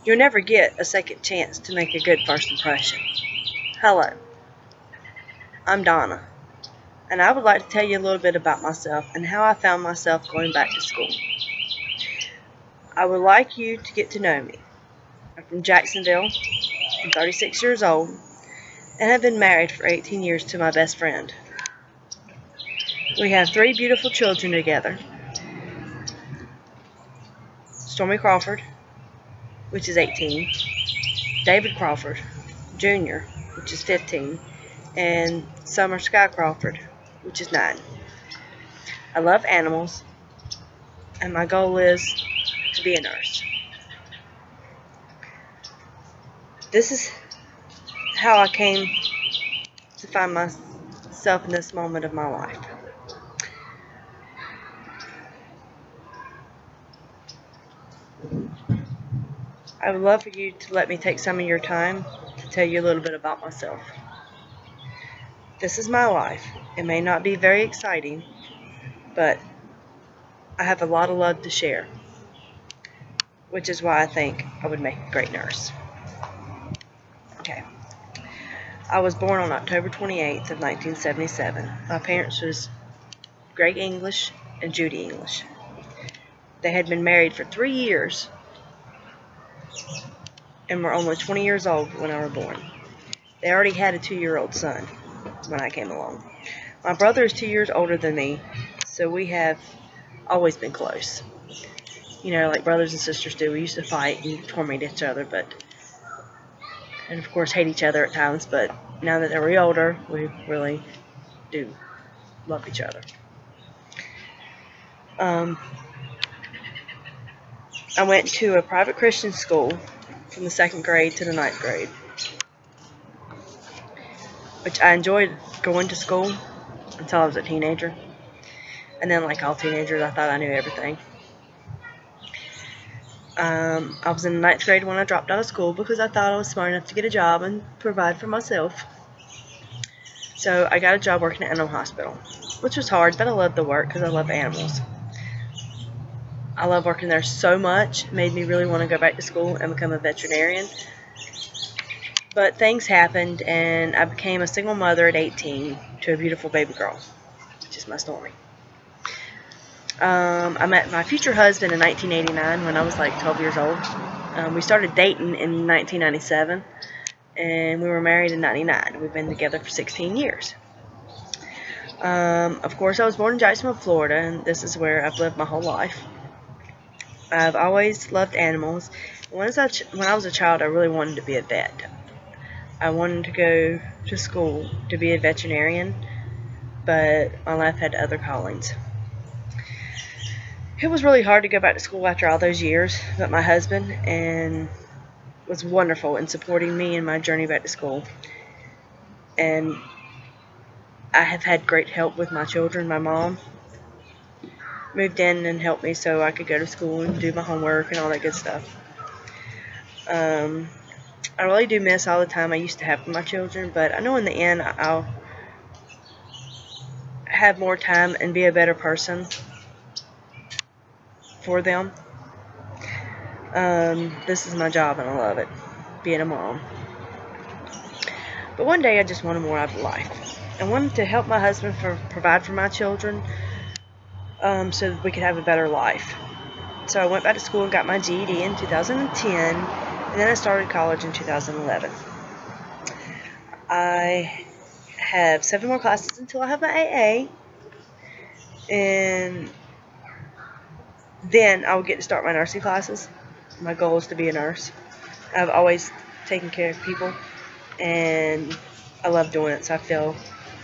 You'll never get a second chance to make a good first impression. Hello, I'm Donna, and I would like to tell you a little bit about myself and how I found myself going back to school. I would like you to get to know me. I'm from Jacksonville, I'm 36 years old, and have been married for 18 years to my best friend. We have 3 beautiful children together. Stormy Crawford, which is 18, David Crawford, Jr., which is 15, and Summer Sky Crawford, which is 9. I love animals, and my goal is to be a nurse. This is how I came to find myself in this moment of my life. I would love for you to let me take some of your time to tell you a little bit about myself. This is my life. It may not be very exciting, but I have a lot of love to share, which is why I think I would make a great nurse. Okay. I was born on October 28th of 1977. My parents was Greg English and Judy English. They had been married for 3 years and were only 20 years old when I was born. They already had a 2-year-old son when I came along. My brother is 2 years older than me, so we have always been close. You know, like brothers and sisters do. We used to fight and torment each other, and of course hate each other at times, but now that we're older, we really do love each other. I went to a private Christian school from the 2nd grade to the 9th grade, which I enjoyed going to school until I was a teenager. And then, like all teenagers, I thought I knew everything. I was in the 9th grade when I dropped out of school because I thought I was smart enough to get a job and provide for myself. So I got a job working at an animal hospital, which was hard, but I loved the work because I love animals. I love working there so much. It made me really want to go back to school and become a veterinarian. But things happened, and I became a single mother at 18 to a beautiful baby girl, which is my Stormy. I met my future husband in 1989 when I was like 12 years old. We started dating in 1997, and we were married in 99. We've been together for 16 years. Of course, I was born in Jacksonville, Florida, and this is where I've lived my whole life. I've always loved animals. When I was a child, I really wanted to be a vet. I wanted to go to school to be a veterinarian, but my life had other callings. It was really hard to go back to school after all those years, but my husband was wonderful in supporting me in my journey back to school. And I have had great help with my children. My mom moved in and helped me so I could go to school and do my homework and all that good stuff. I really do miss all the time I used to have with my children, but I know in the end I'll have more time and be a better person for them. This is my job and I love it, being a mom. But one day I just wanted more out of life. I wanted to help my husband provide for my children so that we could have a better life. So I went back to school and got my GED in 2010, and then I started college in 2011. I have 7 more classes until I have my AA, and then I will get to start my nursing classes. My goal is to be a nurse. I've always taken care of people, and I love doing it, so I feel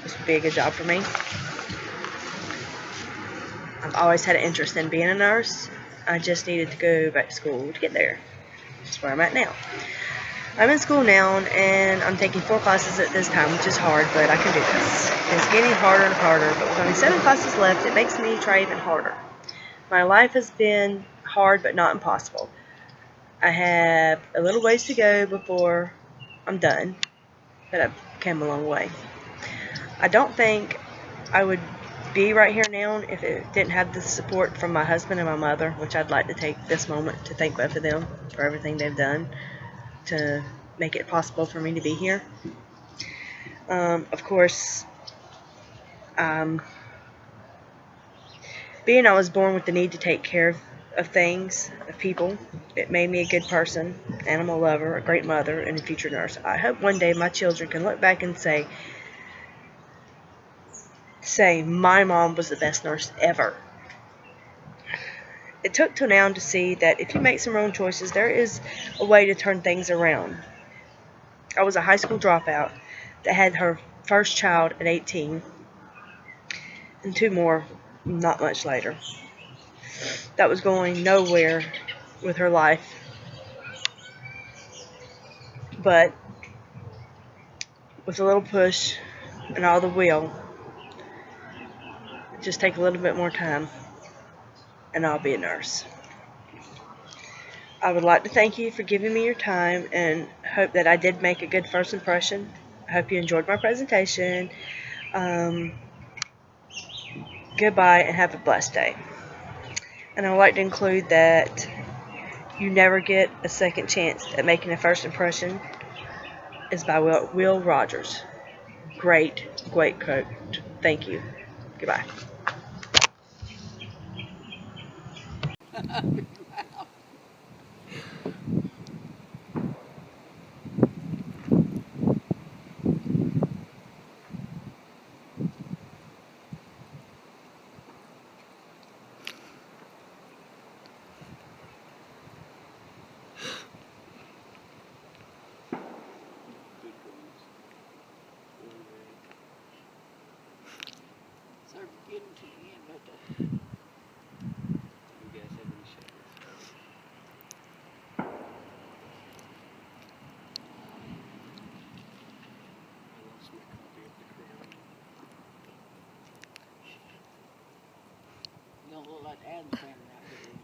this would be a good job for me. I've always had an interest in being a nurse. I just needed to go back to school to get there. That's where I'm at now. I'm in school now, and I'm taking 4 classes at this time, which is hard, but I can do this. It's getting harder and harder, but with only 7 classes left, it makes me try even harder. My life has been hard, but not impossible. I have a little ways to go before I'm done, but I've come a long way. I don't think I would be right here now if it didn't have the support from my husband and my mother, which I'd like to take this moment to thank both of them for everything they've done to make it possible for me to be here. Of course, being I was born with the need to take care of things, of people, it made me a good person, animal lover, a great mother, and a future nurse. I hope one day my children can look back and say my mom was the best nurse ever. It took till now to see that if you make some wrong choices, there is a way to turn things around. I was a high school dropout that had her first child at 18 and 2 more not much later. That was going nowhere with her life. But with a little push and all the will, just take a little bit more time and I'll be a nurse. I would like to thank you for giving me your time and hope that I did make a good first impression. I hope you enjoyed my presentation. Goodbye and have a blessed day. And I would like to include that you never get a second chance at making a first impression is by Will Rogers. Great quote. Thank you. Goodbye. Start getting to the end, but you guys have any shadows? I lost my copy of the Quran. You don't look like Adam's standing out here.